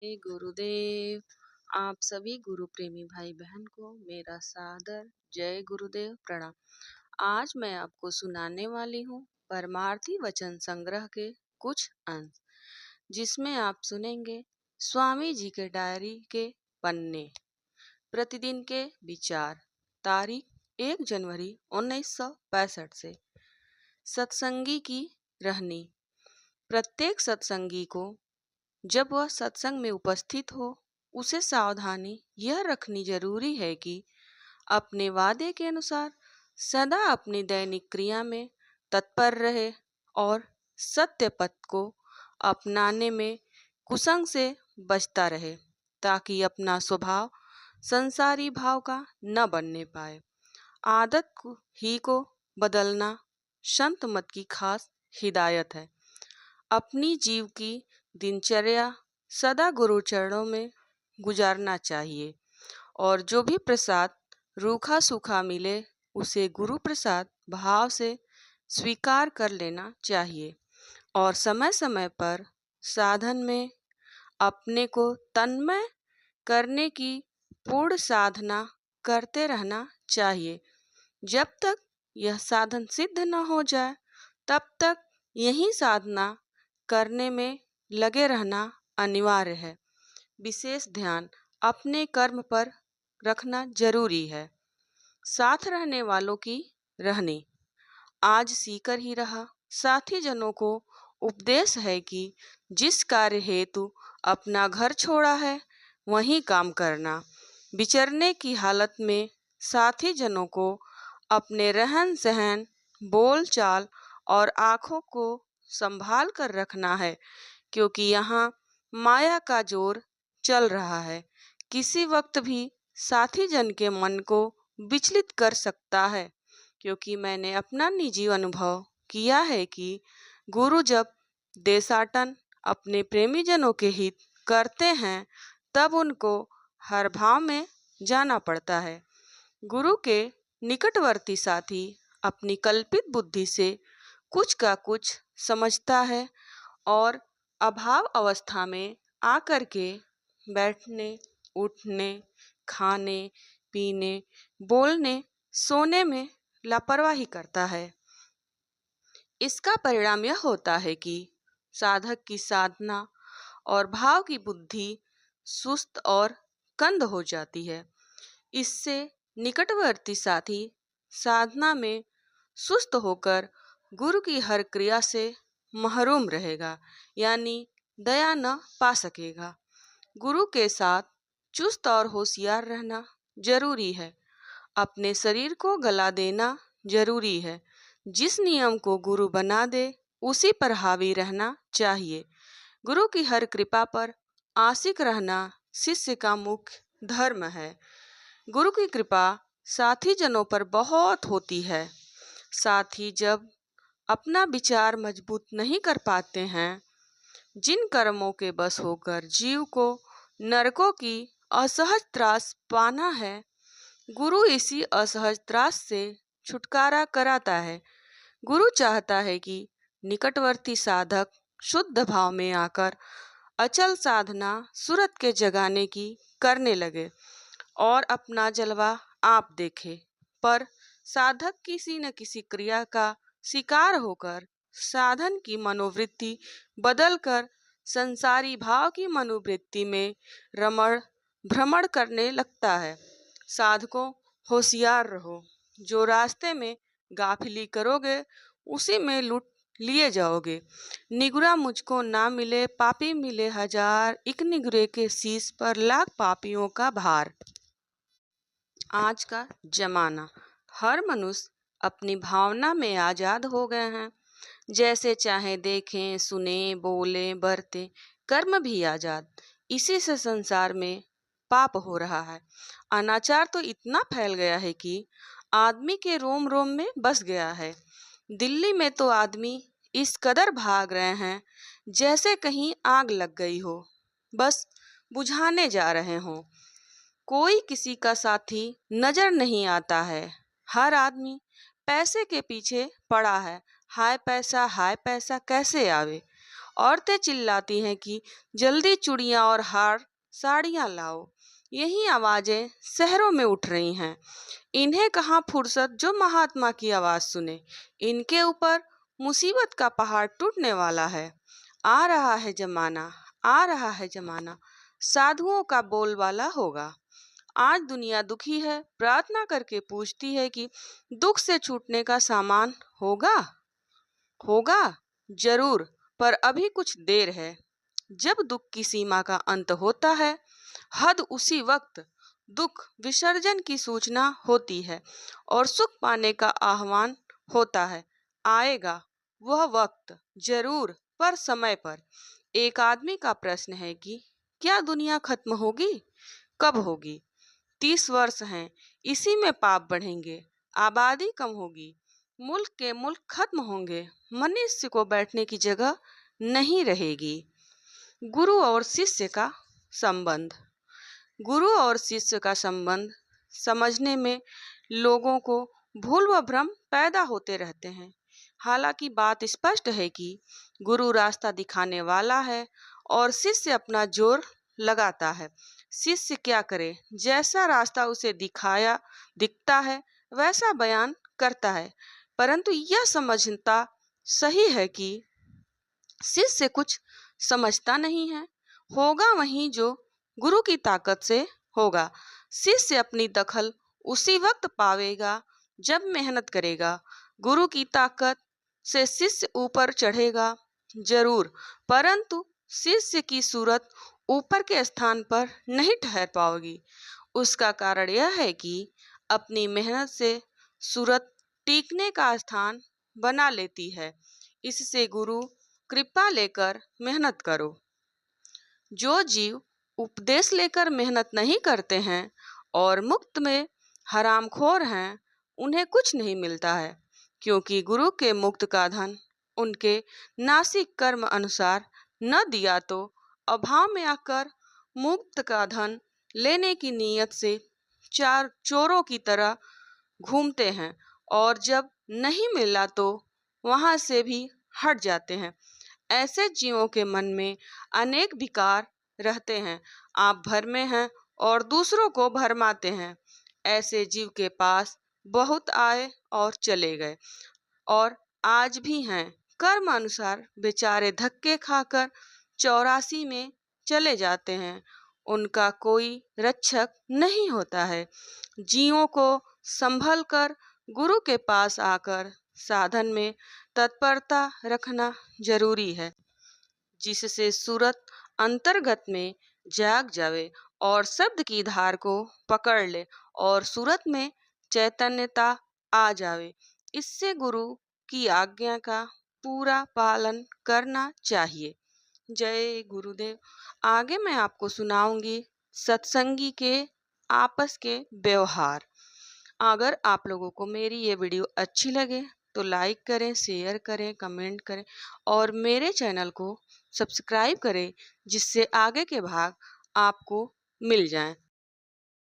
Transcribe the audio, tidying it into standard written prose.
हे गुरुदेव। आप सभी गुरु प्रेमी भाई बहन को मेरा सादर जय गुरुदेव प्रणाम। आज मैं आपको सुनाने वाली हूँ परमार्थी वचन संग्रह के कुछ अंश, जिसमें आप सुनेंगे स्वामी जी के डायरी के पन्ने, प्रतिदिन के विचार, तारीख 1 जनवरी 1965 से। सत्संगी की रहनी। प्रत्येक सत्संगी को जब वह सत्संग में उपस्थित हो, उसे सावधानी यह रखनी जरूरी है कि अपने वादे के अनुसार सदा अपनी दैनिक क्रिया में तत्पर रहे और सत्य पथ को अपनाने में कुसंग से बचता रहे, ताकि अपना स्वभाव संसारी भाव का न बनने पाए। ही को बदलना संत मत की खास हिदायत है। अपनी जीव की दिनचर्या सदा गुरु चरणों में गुजारना चाहिए और जो भी प्रसाद रूखा सूखा मिले उसे गुरु प्रसाद भाव से स्वीकार कर लेना चाहिए और समय समय पर साधन में अपने को तन्मय करने की पूर्ण साधना करते रहना चाहिए। जब तक यह साधन सिद्ध न हो जाए तब तक यही साधना करने में लगे रहना अनिवार्य है। विशेष ध्यान अपने कर्म पर रखना जरूरी है। साथ रहने वालों की रहनी। आज सीकर ही रहा। साथी जनों को उपदेश है कि जिस कार्य हेतु अपना घर छोड़ा है वहीं काम करना। विचरने की हालत में साथी जनों को अपने रहन सहन, बोल चाल और आँखों को संभाल कर रखना है, क्योंकि यहाँ माया का जोर चल रहा है। किसी वक्त भी साथी जन के मन को विचलित कर सकता है, क्योंकि मैंने अपना निजी अनुभव किया है कि गुरु जब देशाटन अपने प्रेमी जनों के हित करते हैं तब उनको हर भाव में जाना पड़ता है। गुरु के निकटवर्ती साथी अपनी कल्पित बुद्धि से कुछ का कुछ समझता है और अभाव अवस्था में आकर के बैठने, उठने, खाने, पीने, बोलने, सोने में लापरवाही करता है। इसका परिणाम यह होता है कि साधक की साधना और भाव की बुद्धि सुस्त और कंद हो जाती है। इससे निकटवर्ती साथी साधना में सुस्त होकर गुरु की हर क्रिया से महरूम रहेगा, यानी दया न पा सकेगा। गुरु के साथ चुस्त और होशियार रहना जरूरी है। अपने शरीर को गला देना जरूरी है। जिस नियम को गुरु बना दे उसी पर हावी रहना चाहिए। गुरु की हर कृपा पर आशिक रहना शिष्य का मुख्य धर्म है। गुरु की कृपा साथी जनों पर बहुत होती है। साथी जब अपना विचार मजबूत नहीं कर पाते हैं, जिन कर्मों के बस होकर जीव को नरकों की असहज त्रास पाना है, गुरु इसी असहज त्रास से छुटकारा कराता है। गुरु चाहता है कि निकटवर्ती साधक शुद्ध भाव में आकर अचल साधना सूरत के जगाने की करने लगे और अपना जलवा आप देखे। पर साधक किसी न किसी क्रिया का शिकार होकर साधन की मनोवृत्ति बदलकर संसारी भाव की मनोवृत्ति में रमण भ्रमण करने लगता है। साधकों, होशियार रहो। जो रास्ते में गाफिली करोगे उसी में लूट लिए जाओगे। निगुरा मुझको ना मिले पापी मिले हजार, एक निगुरे के शीश पर लाख पापियों का भार। आज का जमाना, हर मनुष्य अपनी भावना में आजाद हो गए हैं। जैसे चाहे देखें, सुने, बोले, बरते, कर्म भी आजाद। इसी से संसार में पाप हो रहा है। अनाचार तो इतना फैल गया है कि आदमी के रोम रोम में बस गया है। दिल्ली में तो आदमी इस कदर भाग रहे हैं जैसे कहीं आग लग गई हो, बस बुझाने जा रहे हों। कोई किसी का साथी नजर नहीं आता है। हर आदमी पैसे के पीछे पड़ा है। हाय पैसा कैसे आवे। औरतें चिल्लाती हैं कि जल्दी चूड़ियां और हार साड़ियां लाओ। यही आवाजें शहरों में उठ रही हैं। इन्हें कहाँ फुर्सत जो महात्मा की आवाज सुने। इनके ऊपर मुसीबत का पहाड़ टूटने वाला है। आ रहा है जमाना, आ रहा है जमाना, साधुओं का बोलबाला होगा। आज दुनिया दुखी है, प्रार्थना करके पूछती है कि दुख से छूटने का सामान होगा। होगा जरूर, पर अभी कुछ देर है। जब दुख की सीमा का अंत होता है, हद उसी वक्त दुख विसर्जन की सूचना होती है और सुख पाने का आह्वान होता है। आएगा वह वक्त जरूर, पर समय पर। एक आदमी का प्रश्न है कि क्या दुनिया खत्म होगी? कब होगी? 30 वर्ष हैं, इसी में पाप बढ़ेंगे, आबादी कम होगी, मुल्क के मुल्क खत्म होंगे, मनुष्य को बैठने की जगह नहीं रहेगी। गुरु और शिष्य का संबंध। गुरु और शिष्य का संबंध समझने में लोगों को भूल व भ्रम पैदा होते रहते हैं। हालांकि बात स्पष्ट है कि गुरु रास्ता दिखाने वाला है और शिष्य अपना जोर लगाता है। शिष्य क्या करे, जैसा रास्ता उसे दिखता है वैसा बयान करता है, परंतु यह समझता सही है कि शिष्य कुछ समझता नहीं है। होगा वही जो गुरु की ताकत से होगा। शिष्य अपनी दखल उसी वक्त पावेगा जब मेहनत करेगा। गुरु की ताकत से शिष्य ऊपर चढ़ेगा जरूर, परंतु शिष्य की सूरत ऊपर के स्थान पर नहीं ठहर पाओगी। उसका कारण यह है कि अपनी मेहनत से सूरत टिकने का स्थान बना लेती है। इससे गुरु कृपा लेकर मेहनत करो। जो जीव उपदेश लेकर मेहनत नहीं करते हैं और मुफ्त में हरामखोर हैं, उन्हें कुछ नहीं मिलता है, क्योंकि गुरु के मुक्त का धन उनके नासिक कर्म अनुसार न दिया तो अभाव में आकर मुक्त का धन लेने की नीयत से चार चोरों की तरह घूमते हैं और जब नहीं मिला तो वहां से भी हट जाते हैं। ऐसे जीवों के मन में अनेक विकार रहते हैं। आप भर में हैं और दूसरों को भरमाते हैं। ऐसे जीव के पास बहुत आए और चले गए और आज भी हैं। कर्म अनुसार बेचारे धक्के खाकर 84 में चले जाते हैं। उनका कोई रक्षक नहीं होता है। जीवों को संभल कर गुरु के पास आकर साधन में तत्परता रखना जरूरी है, जिससे सूरत अंतर्गत में जाग जावे और शब्द की धार को पकड़ ले और सूरत में चैतन्यता आ जावे। इससे गुरु की आज्ञा का पूरा पालन करना चाहिए। जय गुरुदेव। आगे मैं आपको सुनाऊंगी सत्संगी के आपस के व्यवहार। अगर आप लोगों को मेरी ये वीडियो अच्छी लगे तो लाइक करें, शेयर करें, कमेंट करें और मेरे चैनल को सब्सक्राइब करें, जिससे आगे के भाग आपको मिल जाएं।